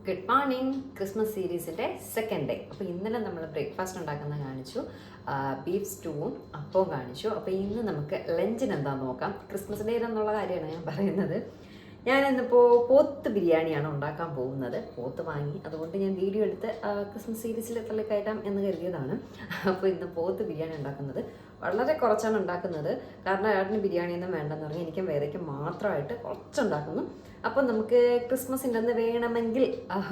Good morning. Christmas സീരീസിൻ്റെ second day. അപ്പോൾ ഇന്നലെ നമ്മൾ ബ്രേക്ക്ഫാസ്റ്റ് ഉണ്ടാക്കുന്നത് കാണിച്ചു, ബീഫ് സ്റ്റൂവും അപ്പവും കാണിച്ചു. അപ്പോൾ ഇന്ന് നമുക്ക് ലഞ്ചിന് എന്താണെന്ന് നോക്കാം. ക്രിസ്മസ് ഡേ എന്നുള്ള കാര്യമാണ് ഞാൻ പറയുന്നത്. ഞാനിന്നിപ്പോൾ പോത്ത് ബിരിയാണിയാണ് ഉണ്ടാക്കാൻ പോകുന്നത്. പോത്ത് വാങ്ങി, അതുകൊണ്ട് ഞാൻ വീഡിയോ എടുത്ത് ക്രിസ്മസ് സീരീസിൽ തള്ളിക്കയറ്റാം എന്ന് കരുതിയതാണ്. അപ്പോൾ ഇന്ന് പോത്ത് ബിരിയാണി ഉണ്ടാക്കുന്നത് വളരെ കുറച്ചാണ് ഉണ്ടാക്കുന്നത്. കാരണം ഏട്ടന് ബിരിയാണിയൊന്നും വേണ്ടെന്ന് പറഞ്ഞാൽ എനിക്കും വേദയ്ക്കും മാത്രമായിട്ട് കുറച്ചുണ്ടാക്കുന്നു. അപ്പം നമുക്ക് ക്രിസ്മസിൻ്റെ അന്ന് വേണമെങ്കിൽ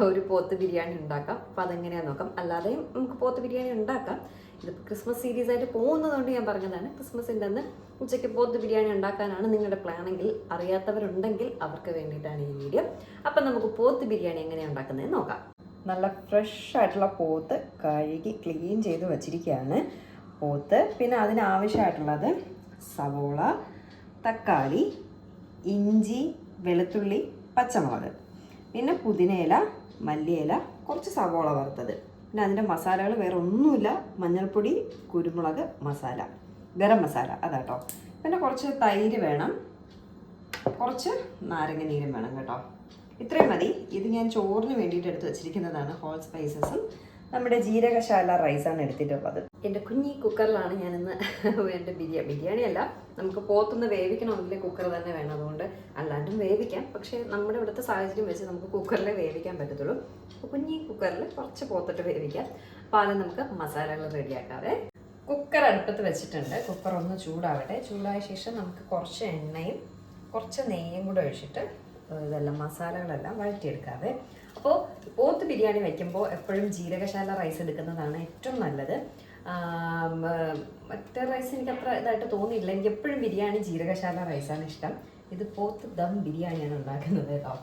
ഒരു പോത്ത് ബിരിയാണി ഉണ്ടാക്കാം. അപ്പോൾ അതെങ്ങനെയാണെന്ന് നോക്കാം. അല്ലാതെയും നമുക്ക് പോത്ത് ബിരിയാണി ഉണ്ടാക്കാം. ഇതിപ്പോൾ ക്രിസ്മസ് സീരീസായിട്ട് പോകുന്നതുകൊണ്ട് ഞാൻ പറഞ്ഞതാണ്. ക്രിസ്മസിൻ്റെ അന്ന് ഉച്ചയ്ക്ക് പോത്ത് ബിരിയാണി ഉണ്ടാക്കാനാണ് നിങ്ങളുടെ പ്ലാനെങ്കിൽ, അറിയാത്തവരുണ്ടെങ്കിൽ അവർക്ക് വേണ്ടിയിട്ടാണ് ഈ വീഡിയോ. അപ്പം നമുക്ക് പോത്ത് ബിരിയാണി എങ്ങനെയാണ് ഉണ്ടാക്കുന്നതെന്ന് നോക്കാം. നല്ല ഫ്രഷ് ആയിട്ടുള്ള പോത്ത് കഴുകി ക്ലീൻ ചെയ്ത് വച്ചിരിക്കുകയാണ് പോത്ത്. പിന്നെ അതിനാവശ്യമായിട്ടുള്ളത് സവോള, തക്കാളി, ഇഞ്ചി, വെളുത്തുള്ളി, പച്ചമുളക്, പിന്നെ പുതിനയില, മല്ലിയില, കുറച്ച് സവോള വറുത്തത്. പിന്നെ അതിൻ്റെ മസാലകൾ വേറെ ഒന്നുമില്ല. മഞ്ഞൾപ്പൊടി, കുരുമുളക് മസാല, ഗരം മസാല അതാട്ടോ. പിന്നെ കുറച്ച് തൈര് വേണം, കുറച്ച് നാരങ്ങ നീരും വേണം കേട്ടോ. ഇത്രയും മതി. ഇത് ഞാൻ ചോറിന് വേണ്ടിയിട്ട് എടുത്ത് വെച്ചിരിക്കുന്നതാണ്. ഹോൾ സ്പൈസസും നമ്മുടെ ജീരകശാല റൈസാണ് എടുത്തിട്ടുള്ളത്. എൻ്റെ കുഞ്ഞി കുക്കറിലാണ് ഞാനിന്ന് എൻ്റെ ബിരിയാണി അല്ല, നമുക്ക് പോത്തൊന്ന് വേവിക്കണമെങ്കിൽ കുക്കർ തന്നെ വേണം. അതുകൊണ്ട് അല്ലാണ്ടും വേവിക്കാം, പക്ഷേ നമ്മുടെ ഇവിടുത്തെ സാഹചര്യം വെച്ച് നമുക്ക് കുക്കറിലേ വേവിക്കാൻ പറ്റത്തുള്ളൂ. അപ്പോൾ കുഞ്ഞി കുക്കറിൽ കുറച്ച് പോത്തിട്ട് വേവിക്കാം. അപ്പോൾ ആദ്യം നമുക്ക് മസാലകൾ റെഡിയാക്കാതെ കുക്കർ അടുപ്പത്ത് വെച്ചിട്ടുണ്ട്. കുക്കർ ഒന്ന് ചൂടാവട്ടെ. ചൂടായ ശേഷം നമുക്ക് കുറച്ച് എണ്ണയും കുറച്ച് നെയ്യും കൂടെ ഒഴിച്ചിട്ട് ഇതെല്ലാം മസാലകളെല്ലാം വഴറ്റിയെടുക്കാതെ. അപ്പോൾ പോത്ത് ബിരിയാണി വയ്ക്കുമ്പോൾ എപ്പോഴും ജീരകശാല റൈസ് എടുക്കുന്നതാണ് ഏറ്റവും നല്ലത്. മറ്റേ റൈസ് എനിക്ക് അത്ര ഇതായിട്ട് തോന്നിയില്ല. എനിക്ക് എപ്പോഴും ബിരിയാണി ജീരകശാല റൈസാണ് ഇഷ്ടം. ഇത് പോത്ത് ദം ബിരിയാണിയാണ് ഉണ്ടാക്കുന്നത് കേട്ടോ.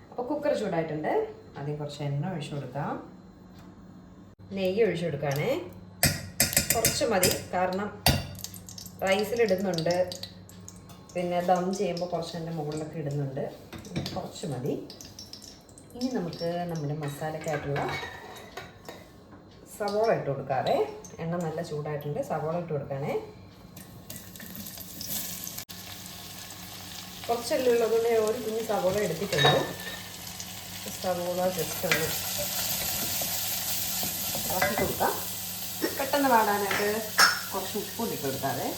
അപ്പോൾ കുക്കർ ചൂടായിട്ടുണ്ട്. ആദ്യം കുറച്ച് എണ്ണ ഒഴിച്ചു കൊടുക്കാം. നെയ്യ് ഒഴിച്ചു കൊടുക്കുകയാണേ. കുറച്ച് മതി, കാരണം റൈസിലിടുന്നുണ്ട്, പിന്നെ ദം ചെയ്യുമ്പോൾ കുറച്ച് എൻ്റെ മുകളിലൊക്കെ ഇടുന്നുണ്ട്. കുറച്ച് മതി. ഇനി നമുക്ക് നമ്മുടെ മസാലക്കായിട്ടുള്ള സവോള ഇട്ട് കൊടുക്കാതെ. എണ്ണ നല്ല ചൂടായിട്ടുണ്ട്. സവോള ഇട്ട് കൊടുക്കണേ. കുറച്ചല്ലേ ഉള്ളതുകൊണ്ട് ഒരു കുഞ്ഞ് സവോള എടുത്തിട്ടുള്ളൂ. സവോള ജസ്റ്റ് ഒന്ന് ഇളക്കി കൊടുക്കാം. പെട്ടെന്ന് വാടാനായിട്ട് കുറച്ച് ഉപ്പ് ഇട്ട് കൊടുക്കാതെ.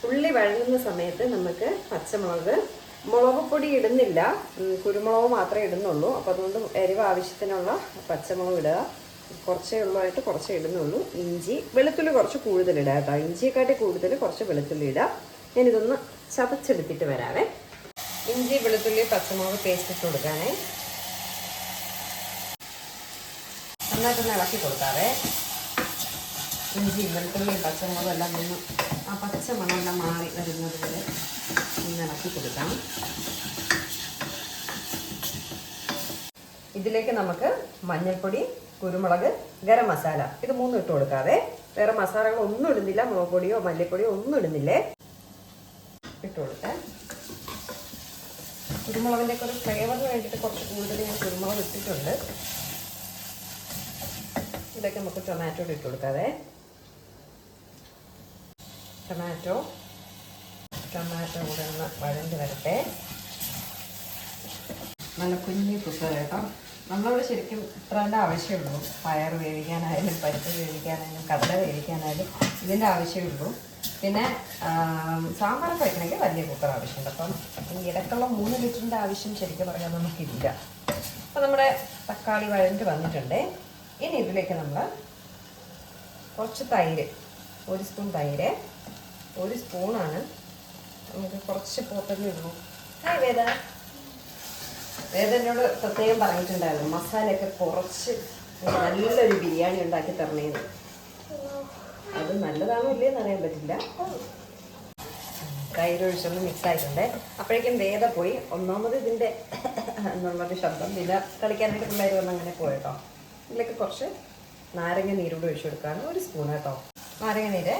ഉള്ളി വഴങ്ങുന്ന സമയത്ത് നമുക്ക് പച്ചമുളക്, മുളക് പൊടി ഇടുന്നില്ല, കുരുമുളക് മാത്രമേ ഇടുന്നുള്ളൂ. അപ്പോൾ അതുകൊണ്ട് എരിവ് ആവശ്യത്തിനുള്ള പച്ചമുളക് ഇടുക. കുറച്ചേ ഉള്ളതായിട്ട് കുറച്ചേ ഇടുന്നുള്ളൂ. ഇഞ്ചി, വെളുത്തുള്ളി കുറച്ച് കൂടുതൽ ഇടുക കേട്ടോ. ഇഞ്ചിയെക്കാട്ടി കൂടുതൽ കുറച്ച് വെളുത്തുള്ളി ഇടുക. ഞാനിതൊന്ന് ചതച്ചെടുത്തിട്ട് വരാവേ. ഇഞ്ചി, വെളുത്തുള്ളി, പച്ചമുളക് പേസ്റ്റ് ഇട്ട് കൊടുക്കാനേ. നന്നായിട്ടൊന്ന് ഇളക്കി കൊടുക്കാവേ. ഇഞ്ചി, വെളുത്തുള്ളി, പച്ചമുളകും എല്ലാം ഒന്ന് ആ പച്ചമണമെല്ലാം മാറി വരുന്നത് വരെ ഒന്ന് ഇളക്കി കൊടുക്കാം. ഇതിലേക്ക് നമുക്ക് മഞ്ഞൾപ്പൊടി, കുരുമുളക്, ഗരം മസാല ഇത് മൂന്നും ഇട്ട് കൊടുക്കാതെ. വേറെ മസാലകൾ ഒന്നും ഇടുന്നില്ല. മുളക് പൊടിയോ മല്ലിപ്പൊടിയോ ഒന്നും ഇടുന്നില്ലേ. ഇട്ട് കൊടുക്കാം. കുരുമുളകിൻ്റെ ഒക്കെ ഒരു ഫ്ലേവറിന് വേണ്ടിയിട്ട് കുറച്ച് കൂടുതൽ ഞാൻ കുരുമുളക് ഇട്ടിട്ടുണ്ട്. ഇതിലേക്ക് നമുക്ക് ടൊമാറ്റോ ഇട്ട് കൊടുക്കാതെ. ടൊമാറ്റോ കൂടെ ഒന്ന് വഴണ്ട് വരട്ടെ. നല്ല കുഞ്ഞി കുക്കർ കേട്ടോ. നമ്മളോട് ശരിക്കും ഇത്രേൻ്റെ ആവശ്യമുള്ളൂ. പയർ വേവിക്കാനായാലും പരിപ്പ് വേവിക്കാനായാലും കടല വേവിക്കാനായാലും ഇതിൻ്റെ ആവശ്യമുള്ളൂ. പിന്നെ സാമ്പാറൊക്കെ വയ്ക്കണമെങ്കിൽ വലിയ കുക്കർ ആവശ്യമുണ്ട്. അപ്പം ഈ ഇടയ്ക്കുള്ള 3 ലിറ്ററിൻ്റെ ആവശ്യം ശരിക്കും പറയാൻ നമുക്കില്ല. അപ്പം നമ്മുടെ തക്കാളി വഴണ്ട് വന്നിട്ടുണ്ട്. ഇനി ഇതിലേക്ക് നമ്മൾ കുറച്ച് തൈര്, 1 സ്പൂൺ തൈര്, 1 സ്പൂണാണ്. നമുക്ക് കുറച്ച് പോത്തല്ലേ ഉള്ളൂ. വേദനയോട് പ്രത്യേകം പറഞ്ഞിട്ടുണ്ടായിരുന്നു മസാലയൊക്കെ കുറച്ച് നല്ലൊരു ബിരിയാണി ഉണ്ടാക്കി തരണേന്ന്. അത് നല്ലതാണോ ഇല്ലയെന്ന് അറിയാൻ പറ്റില്ല. തൈര് ഒഴിച്ചൊന്ന് മിക്സ് ആയിട്ടുണ്ട്. അപ്പോഴേക്കും വേദ പോയി. ഒന്നാമത് ഇതിൻ്റെ എന്നുള്ളൊരു ശബ്ദം, പിന്നെ കളിക്കാനായിട്ട് പിള്ളേർ വന്ന് അങ്ങനെ പോയിട്ടോ. ഇതിലേക്ക് കുറച്ച് നാരങ്ങ നീരോട് ഒഴിച്ചു കൊടുക്കുകയാണ്. 1 സ്പൂൺ കേട്ടോ നാരങ്ങ നീര്.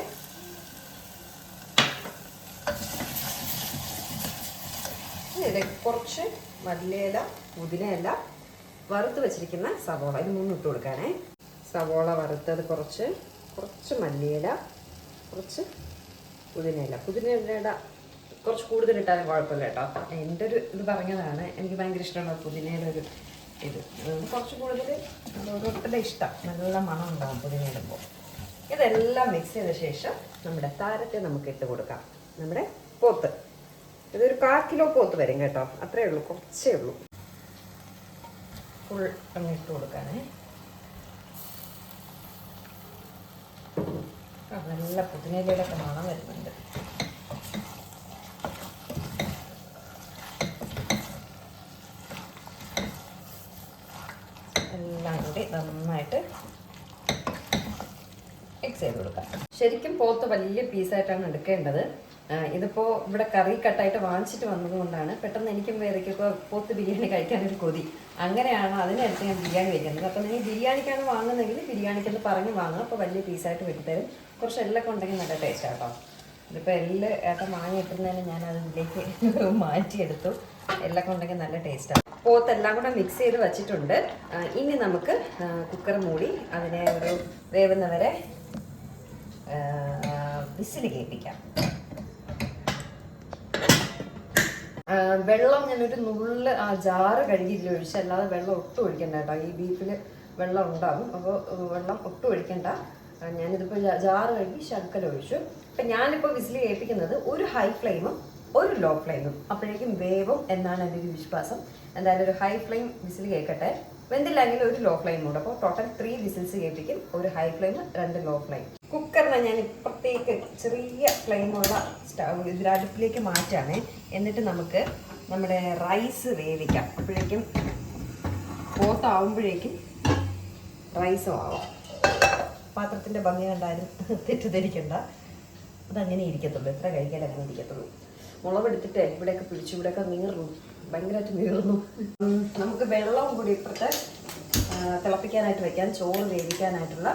ഇതിലേക്ക് കുറച്ച് മല്ലിയില, പുതിനയില, വറുത്ത് വെച്ചിരിക്കുന്ന സവോള ഇത് 3 ഇട്ട് കൊടുക്കാനേ. സവോള വറുത്തത് കുറച്ച് മല്ലിയില, കുറച്ച് പുതിനയില. പുതിനയിലയുടെ കുറച്ച് കൂടുതൽ ഇട്ടാലും കുഴപ്പമില്ല കേട്ടോ. എൻ്റെ ഒരു ഇത് പറഞ്ഞതാണ്. എനിക്ക് ഭയങ്കര ഇഷ്ടമാണ് പുതിനയുടെ ഒരു ഇത്. കുറച്ച് കൂടുതൽ ഓരോരുത്തരുടെ ഇഷ്ടം. നല്ല മണം ഉണ്ടാകും പുതിന ഇടുമ്പോൾ. ഇതെല്ലാം മിക്സ് ചെയ്ത ശേഷം നമ്മുടെ താരത്തെ നമുക്ക് ഇട്ട് കൊടുക്കാം. നമ്മുടെ പോത്ത് ഇതൊരു 1/4 കിലോ പോത്ത് വരും കേട്ടോ. അത്രേ ഉള്ളൂ, കുറച്ചേ ഉള്ളൂ. ഫുൾ അങ്ങ് ഇട്ട് കൊടുക്കാനേ. നല്ല പുതിനയിലൊക്കെ മണം വരുന്നുണ്ട്. എല്ലാം കൂടി നന്നായിട്ട് മിക്സ് ചെയ്ത് കൊടുക്കാം. ശരിക്കും പോത്ത് വലിയ പീസായിട്ടാണ് എടുക്കേണ്ടത്. ഇതിപ്പോൾ ഇവിടെ കറി കട്ടായിട്ട് വാങ്ങിച്ചിട്ട് വന്നതുകൊണ്ടാണ് പെട്ടെന്ന് എനിക്കും വേറെക്കൊക്കെ പോത്ത് ബിരിയാണി കഴിക്കാനൊരു കൊതി. അങ്ങനെയാണ് അതിനടുത്ത് ഞാൻ ബിരിയാണി വയ്ക്കുന്നത്. അപ്പോൾ നിങ്ങൾ ബിരിയാണിക്കാണ് വാങ്ങുന്നതെങ്കിൽ ബിരിയാണിക്കെന്ന് പറഞ്ഞ് വാങ്ങുക. അപ്പോൾ വലിയ പീസായിട്ട് വെട്ടിത്തരും. കുറച്ച് എല്ലൊക്കെ ഉണ്ടെങ്കിൽ നല്ല ടേസ്റ്റ് ആട്ടോ. ഇതിപ്പോൾ എല്ല് ഏട്ടൻ വാങ്ങിയിട്ടുന്നതിന് ഞാൻ അതിലേക്ക് മാറ്റിയെടുത്തു. എല്ലൊക്കെ ഉണ്ടെങ്കിൽ നല്ല ടേസ്റ്റാണ്. പോത്തെല്ലാം കൂടെ മിക്സ് ചെയ്ത് വെച്ചിട്ടുണ്ട്. ഇനി നമുക്ക് കുക്കർ മൂടി അതിനെ ഒരു വേവുന്നവരെ വിസിൽ കേൾപ്പിക്കാം. വെള്ളം ഞാനൊരു നുള്ള് ആ ജാറ് കഴുകിയില്ല ഒഴിച്ച്, അല്ലാതെ വെള്ളം ഒട്ടും ഒഴിക്കണ്ട കേട്ടോ. ഈ ബീഫിൽ വെള്ളം ഉണ്ടാകും. അപ്പോൾ വെള്ളം ഒട്ടും ഒഴിക്കണ്ട. ഞാനിതിപ്പോൾ ജാറ് കഴുകി ശർക്കര ഒഴിച്ചു. അപ്പം ഞാനിപ്പോൾ വിസിൽ കേൾപ്പിക്കുന്നത് ഒരു ഹൈ ഫ്ലെയിമും ഒരു ലോ ഫ്ലെയിമും. അപ്പോഴേക്കും വേവും എന്നാണ് എൻ്റെ ഒരു വിശ്വാസം. എന്തായാലും ഒരു ഹൈ ഫ്ലെയിം വിസിൽ കേൾക്കട്ടെ. വെന്തില്ലെങ്കിൽ ഒരു ലോ ഫ്ലെയിം കൂടെ. അപ്പോൾ ടോട്ടൽ 3 വിസിൽസ് കേൾപ്പിക്കും. ഒരു ഹൈ ഫ്ലെയിം, 2 ലോ ഫ്ലെയിം. കുക്കറിനെ ഞാൻ ഇപ്പുറത്തേക്ക് ചെറിയ ഫ്ലെയിമുള്ള സ്റ്റവ് അടുപ്പിലേക്ക് മാറ്റാണ്. എന്നിട്ട് നമുക്ക് നമ്മുടെ റൈസ് വേവിക്കാം. അപ്പോഴേക്കും പോത്താവുമ്പോഴേക്കും റൈസും ആവാം. പാത്രത്തിൻ്റെ ഭംഗി കണ്ടാലും തെറ്റിദ്ധരിക്കണ്ട. അതങ്ങനെ ഇരിക്കത്തുള്ളൂ. എത്ര കഴിക്കാൻ അങ്ങനെ ഇരിക്കത്തുള്ളൂ. മുളകെടുത്തിട്ട് ഇവിടെയൊക്കെ പിടിച്ചു, ഇവിടെയൊക്കെ നീറുന്നു, ഭയങ്കരമായിട്ട് നീറുന്നു. നമുക്ക് വെള്ളവും കൂടി ഇപ്പുറത്തെ തിളപ്പിക്കാനായിട്ട് വെക്കാം. ചോറ് വേവിക്കാനായിട്ടുള്ള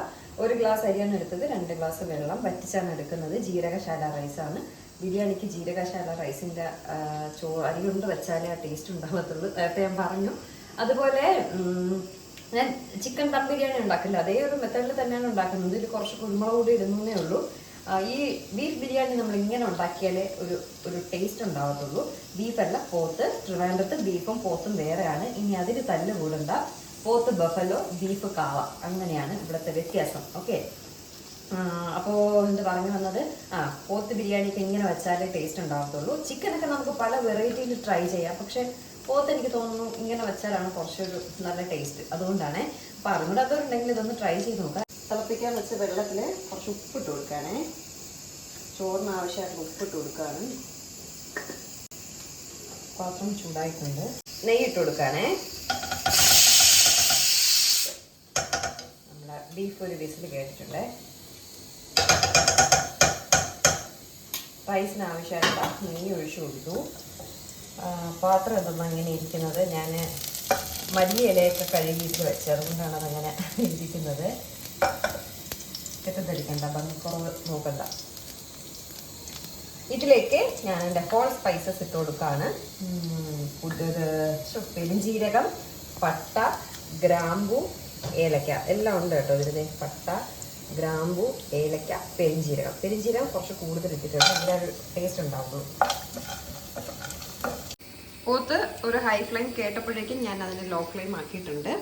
1 ഗ്ലാസ് അരിയാണ് എടുത്തത്. 2 ഗ്ലാസ് വെള്ളം വറ്റിച്ചാണ് എടുക്കുന്നത്. ജീരകശാല റൈസാണ്. ബിരിയാണിക്ക് ജീരകശാല റൈസിൻ്റെ അരി കൊണ്ട് വെച്ചാലേ ആ ടേസ്റ്റ് ഉണ്ടാകത്തുള്ളൂ. നേരത്തെ ഞാൻ പറഞ്ഞു. അതുപോലെ ഞാൻ ചിക്കൻ ദം ബിരിയാണി ഉണ്ടാക്കില്ല, അതേ ഒരു മെത്തേഡിൽ തന്നെയാണ് ഉണ്ടാക്കുന്നത്. ഇതിൽ കുറച്ച് കുരുമുളക് കൂടി ഇടുന്നേ ഉള്ളൂ. ഈ ബീഫ് ബിരിയാണി നമ്മൾ ഇങ്ങനെ ഉണ്ടാക്കിയാലേ ഒരു ടേസ്റ്റ് ഉണ്ടാകത്തുള്ളൂ. ബീഫല്ല, പോത്ത്. ട്രിവാൻഡ്രത്ത് ബീഫും പോത്തും വേറെയാണ്. ഇനി അതിന് തല്ല് കൂടണ്ട. പോത്ത് ബഫലോ, ബീഫ് കാവ, അങ്ങനെയാണ് ഇവിടുത്തെ വ്യത്യാസം. ഓക്കെ. അപ്പോൾ എന്ത് പറഞ്ഞു വന്നത്, പോത്ത് ബിരിയാണിക്ക് ഇങ്ങനെ വെച്ചാലേ ടേസ്റ്റ് ഉണ്ടാകത്തുള്ളൂ. ചിക്കനൊക്കെ നമുക്ക് പല വെറൈറ്റിയിൽ ട്രൈ ചെയ്യാം. പക്ഷേ പോത്ത് എനിക്ക് തോന്നുന്നു ഇങ്ങനെ വെച്ചാലാണ് കുറച്ചൊരു നല്ല ടേസ്റ്റ്. അതുകൊണ്ടാണ്. അപ്പോൾ അറിഞ്ഞിടാത്തവരുണ്ടെങ്കിൽ ഇതൊന്ന് ട്രൈ ചെയ്ത് നോക്കാം. തിളപ്പിക്കാൻ വെച്ച വെള്ളത്തിൽ കുറച്ച് ഉപ്പിട്ട് കൊടുക്കുകയാണേ. ചോറിന് ആവശ്യമായിട്ട് ഉപ്പിട്ട് കൊടുക്കുകയാണ്. പാത്രം ചൂടായിട്ടുണ്ട്. നെയ്യിട്ട് കൊടുക്കുകയാണേ. നമ്മുടെ ബീഫ് ഒരു വിസിൽ കേട്ടിട്ടുണ്ട്. റൈസിന് ആവശ്യമായിട്ട് നെയ്യ് ഒഴിച്ചു കൊടുത്തു. പാത്രം എന്തെന്നാണ് ഇങ്ങനെ ഇരിക്കുന്നത്, ഞാൻ മല്ലി ഇലയൊക്കെ കഴുകിയിട്ട് വെച്ച്, അതുകൊണ്ടാണ് അതങ്ങനെ ഇരിക്കുന്നത്. തെറ്റിദ്ധരിക്കണ്ട, ഭംഗിക്കുറവ് നോക്കണ്ട. ഇതിലേക്ക് ഞാൻ എൻ്റെ ഹോൾ സ്പൈസസ് ഇട്ട് കൊടുക്കുകയാണ്. പെരുംജീരകം, പട്ട, ഗ്രാമ്പു, ഏലക്ക എല്ലാം ഉണ്ട് കേട്ടോ ഇതിൽ. പട്ട, ഗ്രാമ്പു, ഏലക്ക, പെരുംജീരകം. പെരുംജീരകം കുറച്ച് കൂടുതൽ ഇട്ടിട്ടുണ്ട്, അതിൻ്റെ ഒരു ടേസ്റ്റ് ഉണ്ടാവുള്ളൂ. പോത്ത് ഒരു ഹൈ ഫ്ലെയിം കേട്ടപ്പോഴേക്കും ഞാൻ അതിന് ലോ ഫ്ലെയിം ആക്കിയിട്ടുണ്ട്.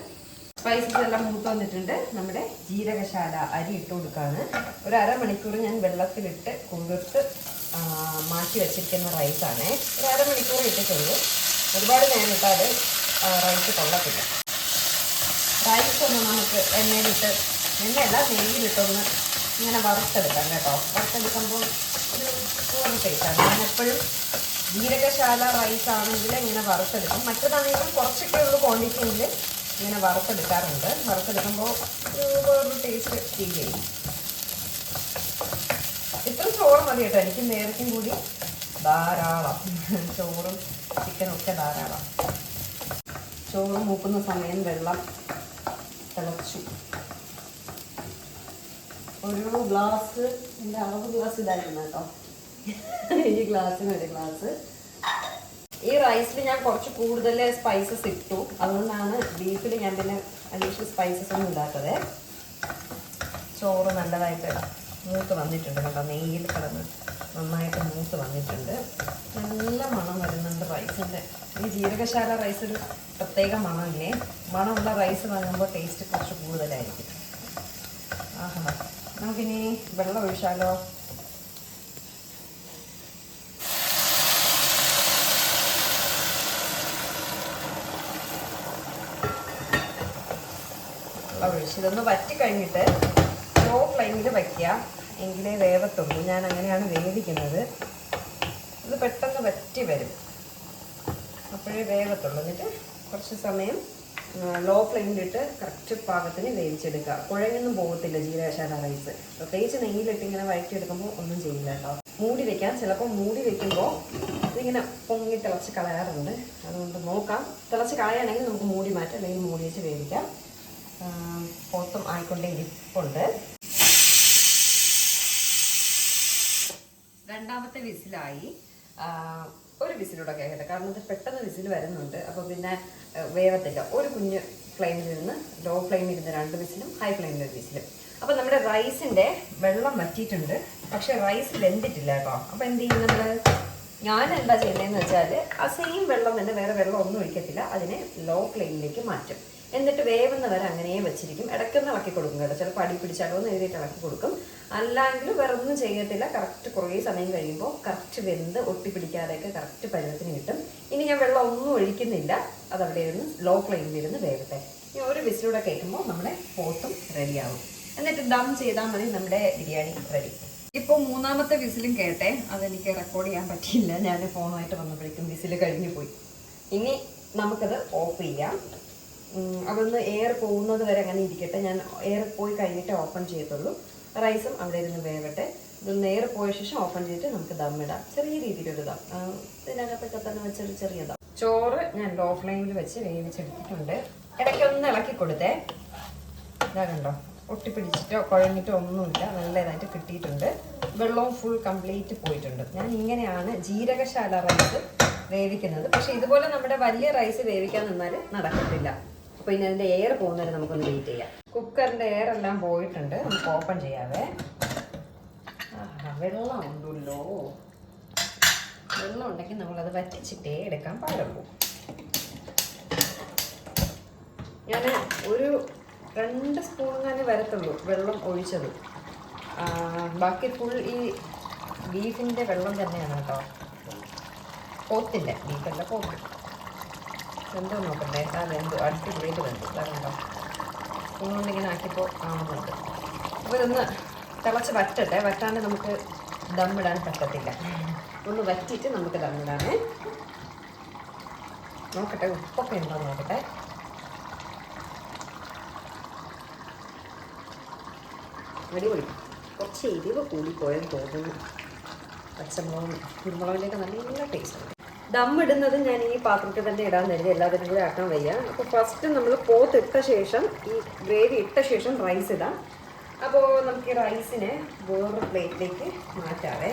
സ്പൈസസ് എല്ലാം മൂത്ത് വന്നിട്ടുണ്ട്. നമ്മുടെ ജീരകശാല അരി ഇട്ട് കൊടുക്കുകയാണ്. ഒരു അരമണിക്കൂർ ഞാൻ വെള്ളത്തിലിട്ട് കുതിർത്ത് മാറ്റി വെച്ചിരിക്കുന്ന റൈസാണ്. ഒരു അരമണിക്കൂർ ഇട്ടിട്ടുള്ളൂ. ഒരുപാട് നേരം ഇട്ടാൽ റൈസ് കൊള്ളത്തില്ല. റൈസ് ഒന്ന് നമുക്ക് എണ്ണയിലിട്ട്, എണ്ണയല്ല നെയ്യിലിട്ടൊന്ന് ഇങ്ങനെ വറുത്തെടുക്കാം കേട്ടോ. വറുത്തെടുക്കുമ്പോൾ ഒരു ടേസ്റ്റാണ്. ഞാനെപ്പോഴും ജീരകശാല റൈസ് ആണെങ്കിൽ ഇങ്ങനെ വറുത്തെടുക്കും. മറ്റേതാണെങ്കിലും കുറച്ചൊക്കെ ഉള്ളൂ ക്വാണ്ടിറ്റിയിൽ ഇങ്ങനെ വറുത്തെടുക്കാറുണ്ട്. വറുത്തെടുക്കുമ്പോൾ ഒരു ടേസ്റ്റ് ഫീൽ ചെയ്യും. ഇത്ര ചോറ് മതി കേട്ടോ. എനിക്ക് നേരത്തും കൂടി ധാരാളം. ചോറും ചിക്കനും ഒക്കെ ധാരാളം. ചോറ് മൂക്കുന്ന സമയം വെള്ളം തിളച്ചു. ഒരു ഗ്ലാസ്, എൻ്റെ അളവ് ഗ്ലാസ് ഇതായിരുന്നു കേട്ടോ. ഈ ഗ്ലാസ്സിന് 1 ഗ്ലാസ്. ഈ റൈസിൽ ഞാൻ കുറച്ച് കൂടുതൽ സ്പൈസസ് ഇട്ടു. അതുകൊണ്ടാണ് ബീഫിൽ ഞാൻ പിന്നെ അഡീഷണൽ സ്പൈസസ് ഒന്നും ഇടാത്തത്. ചോറ് നല്ലതായിട്ട് മൂത്ത് വന്നിട്ടുണ്ട് കേട്ടോ. നെയ്യിൽ കിടന്ന് നന്നായിട്ട് മൂത്ത് വന്നിട്ടുണ്ട്. നല്ല മണം വരുന്നുണ്ട് റൈസിൻ്റെ. ഈ ജീരകശാല റൈസ് ഒരു പ്രത്യേക മണമില്ലേ? മണമുള്ള റൈസ് വാങ്ങുമ്പോൾ ടേസ്റ്റ് കുറച്ച് കൂടുതലായിരിക്കും. ആഹാ, നമുക്കിനി വെള്ളം ഒഴിച്ചാലോ? വെള്ളം ഒഴിച്ച് ഇതൊന്ന് വറ്റി കഴിഞ്ഞിട്ട് ലോ ഫ്ലെയിമിൽ വയ്ക്കുക, എങ്കിലേ വേവത്തുള്ളൂ. ഞാൻ അങ്ങനെയാണ് വേവിക്കുന്നത്. ഇത് പെട്ടെന്ന് വറ്റി വരും, അപ്പോഴേ വേവത്തുള്ളൂ. എന്നിട്ട് കുറച്ച് സമയം ലോ ഫ്ലെയിമിലിട്ട് കറക്റ്റ് പാകത്തിന് വേവിച്ചെടുക്കുക. കുഴഞ്ഞൊന്നും പോകത്തില്ല ജീരകശാല റൈസ്. പ്രത്യേകിച്ച് നെയ്യിലിട്ട് ഇങ്ങനെ വഴറ്റിയെടുക്കുമ്പോൾ ഒന്നും ചെയ്യില്ല കേട്ടോ. മൂടി വെക്കാം. ചിലപ്പോൾ മൂടി വെക്കുമ്പോൾ ഇതിങ്ങനെ പൊങ്ങി തിളച്ച് കളയാറുണ്ട്. അതുകൊണ്ട് നോക്കാം. തിളച്ച് കളയുകയാണെങ്കിൽ നമുക്ക് മൂടി മാറ്റാം, അല്ലെങ്കിൽ മൂടി വെച്ച് വേവിക്കാം. പോത്തും ആയിക്കൊണ്ടേ ഇരിപ്പുണ്ട്. രണ്ടാമത്തെ വിസിലായി. ഒരു വിസിലൂടെ കേൾക്കട്ടെ, കാരണം ഇത് പെട്ടെന്ന് വിസിൽ വരുന്നുണ്ട്. അപ്പോൾ പിന്നെ വേവത്തില്ല. ഒരു കുഞ്ഞ് ഫ്ലെയിമിലിരുന്ന് ലോ ഫ്ലെയിമിലിരുന്ന് 2 വിസിലും ഹൈ ഫ്ലെയിമിൽ 1 വിസിലും. അപ്പോൾ നമ്മുടെ റൈസിൻ്റെ വെള്ളം വറ്റിയിട്ടുണ്ട്, പക്ഷേ റൈസ് വെന്തിട്ടില്ല കേട്ടോ. അപ്പോൾ എന്ത് ചെയ്യും നമ്മൾ? ഞാൻ എന്താ ചെയ്യുന്നതെന്ന് വെച്ചാൽ ആ സെയിം വെള്ളം തന്നെ, വേറെ വെള്ളം ഒന്നും ഒഴിക്കത്തില്ല, അതിനെ ലോ ഫ്ലെയിമിലേക്ക് മാറ്റും. എന്നിട്ട് വേവുന്ന വരെ അങ്ങനെ വെച്ചിരിക്കും. ഇടയ്ക്കൊന്ന് ഇളക്കി കൊടുക്കും കേട്ടോ. ചിലപ്പോൾ അടി പിടിച്ചാലോ എന്ന് എഴുതിയിട്ട് ഇളക്കി കൊടുക്കും. അല്ലാങ്കിൽ വേറെ ഒന്നും ചെയ്യത്തില്ല. കറക്റ്റ് കുറേ സമയം കഴിയുമ്പോൾ കറക്റ്റ് വെന്ത് ഒട്ടിപ്പിടിക്കാതെയൊക്കെ കറക്റ്റ് പരുവത്തിന് കിട്ടും. ഇനി ഞാൻ വെള്ളം ഒന്നും ഒഴിക്കുന്നില്ല, അതവിടെ ഇരുന്ന് ലോ ഫ്ലെയിമിലിരുന്ന് വേവട്ടെ. ഇനി ഒരു വിസിലൂടെ കേൾക്കുമ്പോൾ നമ്മുടെ പോത്തും റെഡിയാവും. എന്നിട്ട് ദം ചെയ്താൽ മതി, നമ്മുടെ ബിരിയാണി റെഡി. ഇപ്പോൾ 3ാമത്തെ വിസിലും കേട്ടെ. അതെനിക്ക് റെക്കോർഡ് ചെയ്യാൻ പറ്റിയില്ല, ഞാൻ ഫോണുമായിട്ട് വന്നപ്പോഴേക്കും വിസിൽ കഴിഞ്ഞു പോയി. ഇനി നമുക്കത് ഓഫ് ചെയ്യാം. അതൊന്ന് എയർ പോകുന്നത് വരെ അങ്ങനെ ഇരിക്കട്ടെ. ഞാൻ എയർ പോയി കഴിഞ്ഞിട്ട് ഓപ്പൺ ചെയ്യത്തുള്ളൂ. റൈസും അവിടെ ഇരുന്ന് വേവട്ടെ. ഇതൊന്ന് എയർ പോയ ശേഷം ഓപ്പൺ ചെയ്തിട്ട് നമുക്ക് ദമ്മിടാം. ചെറിയ രീതിയിലൊരു ദം, ഇതിനകത്തൊക്കെ തന്നെ വെച്ചൊരു ചെറിയ ദം. ചോറ് ഞാൻ ലോ ഫ്ലെയിമിൽ വെച്ച് വേവിച്ചെടുത്തിട്ടുണ്ട്. ഇടയ്ക്കൊന്ന് ഇളക്കി കൊടുത്തേ. ഇതാ കണ്ടോ, ഒട്ടിപ്പിടിച്ചിട്ടോ കുഴഞ്ഞിട്ടോ ഒന്നുമില്ല, നല്ലതായിട്ട് കിട്ടിയിട്ടുണ്ട്. വെള്ളവും ഫുൾ കംപ്ലീറ്റ് പോയിട്ടുണ്ട്. ഞാൻ ഇങ്ങനെയാണ് ജീരകശാല റൈസ് വേവിക്കുന്നത്. പക്ഷെ ഇതുപോലെ നമ്മുടെ വലിയ റൈസ് വേവിക്കാൻ നിന്നാൽ നടക്കത്തില്ല. അപ്പോൾ ഇനി അതിൻ്റെ എയർ പോകുന്നവരെ നമുക്കൊന്ന് വെയിറ്റ് ചെയ്യാം. കുക്കറിൻ്റെ എയർ എല്ലാം പോയിട്ടുണ്ട്. നമുക്ക് ഓപ്പൺ ചെയ്യാവേ. വെള്ളം ഉണ്ടല്ലോ. വെള്ളം ഉണ്ടെങ്കിൽ നമ്മളത് വറ്റിച്ചിട്ടേ എടുക്കാൻ പാടുള്ളൂ. ഞാൻ ഒരു 2 സ്പൂൺ തന്നെ വരത്തുള്ളൂ വെള്ളം ഒഴിച്ചത്. ബാക്കി ഫുൾ ഈ ബീഫിൻ്റെ വെള്ളം തന്നെയാണ് കേട്ടോ. പോത്തിൻ്റെ ബീഫല്ല, പോത്ത്. എന്തോ നോക്കണ്ടേ? അതെന്തോ അടിപൊളിയായിട്ട് വെന്തു. ഇതാകണ്ടോ, സ്പൂണുകൊണ്ടിങ്ങനെ ആക്കിയപ്പോൾ കാണുന്നുണ്ട്. അപ്പോൾ ഇതൊന്ന് തിളച്ച് വറ്റട്ടെ. വറ്റാണ്ട് നമുക്ക് ദമ്മിടാൻ പറ്റത്തില്ല. ഒന്ന് വറ്റിയിട്ട് നമുക്ക് ദമ്മിടാനേ. നോക്കട്ടെ, ഉപ്പൊക്കെ ഉണ്ടോ നോക്കട്ടെ. അടിപൊളി. കുറച്ച് എരിവ് കൂടിപ്പോയെന്ന് തോന്നുന്നു. പച്ചമുളകും കുരുമുളകിൻ്റെയൊക്കെ നല്ല ടേസ്റ്റ് ഉണ്ട്. ദമ്മിടുന്നത് ഞാൻ ഈ പാത്രത്തിൽ തന്നെ ഇടാൻ കരുതി, എല്ലാത്തിനും കൂടി ആക്കാൻ വയ്യ. അപ്പോൾ ഫസ്റ്റ് നമ്മൾ പോത്ത് ഇട്ട ശേഷം, ഈ ഗ്രേവി ഇട്ട ശേഷം റൈസ് ഇടാം. അപ്പോൾ നമുക്ക് ഈ റൈസിനെ വേറൊരു പ്ലേറ്റിലേക്ക് മാറ്റാവേ.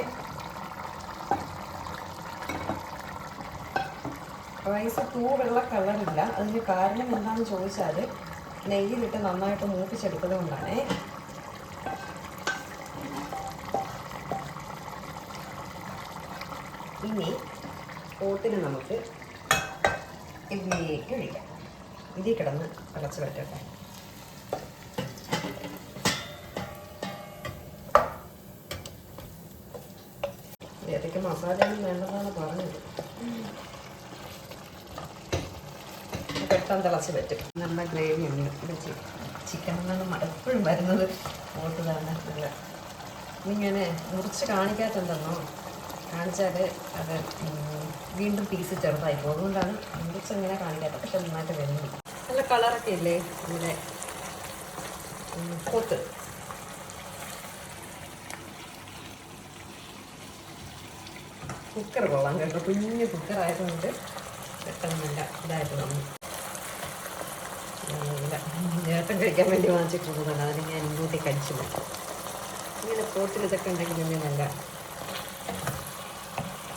റൈസ് വെള്ള കളറില്ല. അതിന് കാരണം എന്താണെന്ന് ചോദിച്ചാൽ നെയ്യിലിട്ട് നന്നായിട്ട് മൂപ്പിച്ചെടുത്തത് കൊണ്ടാണ്. ഇനി പോത്തിന് നമുക്ക് ഇതിലേക്ക് ഒഴിക്കാം. ഇതിൽ കിടന്ന് തിളച്ച് വരട്ടെ. ഏതൊക്കെ മസാലയൊന്നും വേണ്ടതാണ് പറഞ്ഞത്. പെട്ടെന്ന് തിളച്ച് പറ്റും. നല്ല ഗ്രേവി ഉണ്ട്. ചിക്കൻ എന്നാണ് എപ്പോഴും വരുന്നത് പോത്ത് തന്നെ. ഇങ്ങനെ മുറിച്ച് കാണിക്കാത്തുണ്ടെന്നോ, കാണിച്ചാൽ അത് വീണ്ടും പീസ് ചെറുതായിപ്പോൾ, അതുകൊണ്ടാണ് മുറിച്ച് ഇങ്ങനെ കാണിക്കാത്തത്. പക്ഷെ നന്നായിട്ട് വെന്തു. നല്ല കളറൊക്കെ ഇല്ലേ ഇതിൻ്റെ പോത്ത്. കുക്കർ കൊള്ളാം കേട്ടോ. കുഞ്ഞു കുക്കറായതുകൊണ്ട് പെട്ടെന്ന് നല്ല ഇതായിട്ട് വന്നു. ചേട്ടൻ കഴിക്കാൻ വേണ്ടി വാങ്ങിച്ചിട്ടുള്ളതാണ്. അതിന് ഞാൻ ഇങ്ങോട്ടേക്ക് അടിച്ചു പോകും. ഇങ്ങനെ പോത്തിൽ ഇതൊക്കെ ഉണ്ടെങ്കിൽ ഇങ്ങനെ നല്ല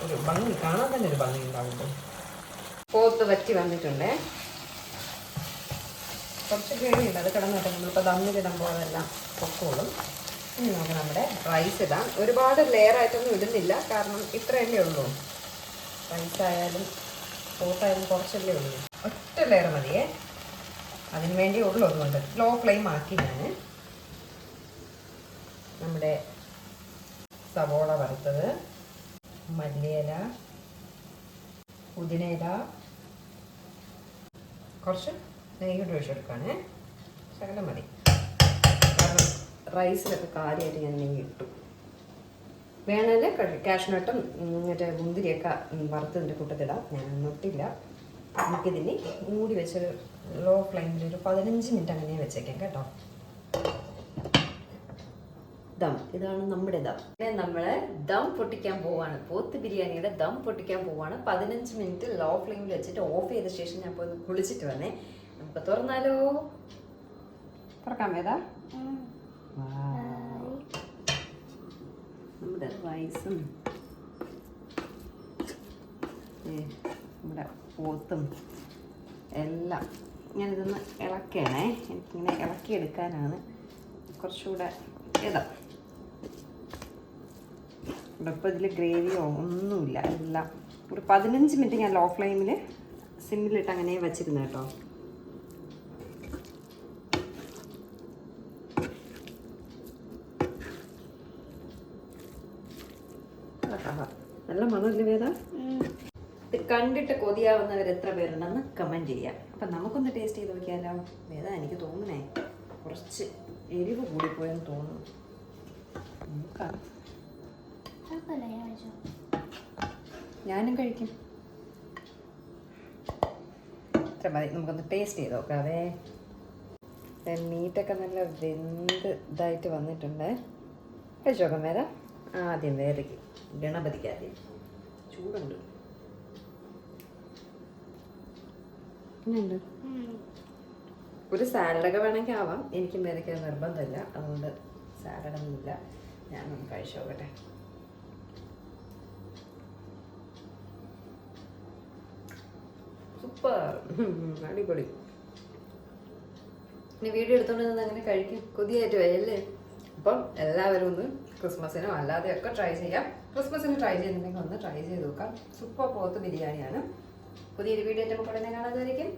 ഒരു ഭംഗി, കാണാൻ തന്നെ ഒരു ഭംഗി ഉണ്ടാവുന്നത്. പോത്ത് വറ്റി വന്നിട്ടുണ്ട്. കുറച്ച് ഗ്രേവി ഉണ്ട്, അത് കിടന്നിട്ട് നമ്മളിപ്പോൾ ദമ്മിലിടുമ്പോൾ അതെല്ലാം പൊക്കോളും. ഇനി നമുക്ക് നമ്മുടെ റൈസ് ഇടാം. ഒരുപാട് ലെയർ ആയിട്ടൊന്നും ഇടുന്നില്ല, കാരണം ഇത്രയല്ലേ ഉള്ളൂ. റൈസ് ആയാലും പോട്ടായാലും കുറച്ചല്ലേ ഉള്ളൂ. ഒറ്റ ലെയർ മതിയേ, അതിന് വേണ്ടി ഉള്ളൂ. അതുകൊണ്ട് ലോ ഫ്ലെയിം ആക്കി ഞാൻ നമ്മുടെ സവോള വറുത്തത്, മല്ലിയില, പുതിനയില, കുറച്ച് നെയ്യോട് ഒഴിച്ചെടുക്കുകയാണേ. ശകലം മതി, കാരണം റൈസിലൊക്കെ കാര്യമായിട്ട് ഞാൻ നെയ്യ് ഇട്ടു. വേണമെങ്കിൽ കാഷ്നട്ടും മറ്റേ മുന്തിരിയൊക്കെ വറുത്തതിൻ്റെ കൂട്ടത്തിടാം. ഞാനൊന്നും ഇട്ടില്ല. നമുക്കിതിന് മൂടി വെച്ചൊരു ലോ ഫ്ലെയിമിൽ ഒരു 15 മിനിറ്റ് അങ്ങനെ വെച്ചേക്കാം കേട്ടോ. ദം, ഇതാണ് നമ്മുടെ ദം. നമ്മൾ ദം പൊട്ടിക്കാൻ പോവാണ്. പോത്ത് ബിരിയാണിയുടെ ദം പൊട്ടിക്കാൻ പോവാണ്. 15 മിനിറ്റ് ലോ ഫ്ലെയിമിൽ വെച്ചിട്ട് ഓഫ് ചെയ്ത ശേഷം ഞാൻ പോയി കുളിച്ചിട്ട് വന്നേ. നമുക്ക് തുറന്നാലോ? തുറക്കാൻ വേദാ? നമ്മുടെ റൈസും നമ്മുടെ പോത്തും എല്ലാം ഞാനിതൊന്ന് ഇളക്കണേ. എനിക്കിങ്ങനെ ഇളക്കിയെടുക്കാനാണ് കുറച്ചുകൂടെ ഇതാ. ഇപ്പോൾ ഇതിൽ ഗ്രേവിയോ ഒന്നുമില്ല. എല്ലാം ഒരു 15 മിനിറ്റ് ഞാൻ ലോ ഫ്ലെയിമിൽ സിമ്മിലിട്ട് അങ്ങനെ വെച്ചിരുന്നു കേട്ടോ. നല്ല മണമല്ലേ വേദ? ഇത് കണ്ടിട്ട് കൊതിയാവുന്നവർ എത്ര പേരുണ്ടെന്ന് കമൻറ്റ് ചെയ്യാം. അപ്പം നമുക്കൊന്ന് ടേസ്റ്റ് ചെയ്ത് നോക്കിയാലോ? വേദ, എനിക്ക് തോന്നണേ കുറച്ച് എരിവ് കൂടിപ്പോയെന്ന് തോന്നുന്നു. നോക്കാം. ഞാനും കഴിക്കും. ഇത്ര മതി. നമുക്കൊന്ന് ടേസ്റ്റ് ചെയ്ത് നോക്കാവേ. മീറ്റൊക്കെ നല്ല വെന്ത് ഇതായിട്ട് വന്നിട്ടുണ്ട്. കഴിച്ചു നോക്കാം വേദ. ആദ്യം വേദയ്ക്ക്, ഗണപതിക്ക് ആദ്യം. ചൂടുണ്ട്. ഒരു സാലഡൊക്കെ വേണമെങ്കിൽ ആവാം. എനിക്കും വേദയ്ക്ക് നിർബന്ധമില്ല, അതുകൊണ്ട് സാലഡൊന്നുമില്ല. ഞാനൊന്ന് കഴിച്ചു നോക്കട്ടെ. സൂപ്പർ, അടിപൊളി. ഇനി വീഡിയോ എടുത്തോണ്ട് നിന്ന് അങ്ങനെ കഴിക്കും. കൊതിയായിട്ട് വരല്ലേ? അപ്പം എല്ലാവരും ഒന്ന് ക്രിസ്മസിനോ അല്ലാതെയൊക്കെ ട്രൈ ചെയ്യാം. ക്രിസ്മസിന് ട്രൈ ചെയ്യുന്നുണ്ടെങ്കിൽ ഒന്ന് ട്രൈ ചെയ്ത് നോക്കാം. സൂപ്പർ പോത്ത് ബിരിയാണിയാണ്. പുതിയൊരു വീഡിയോ എൻ്റെ കൂടെ കാണാതായിരിക്കും.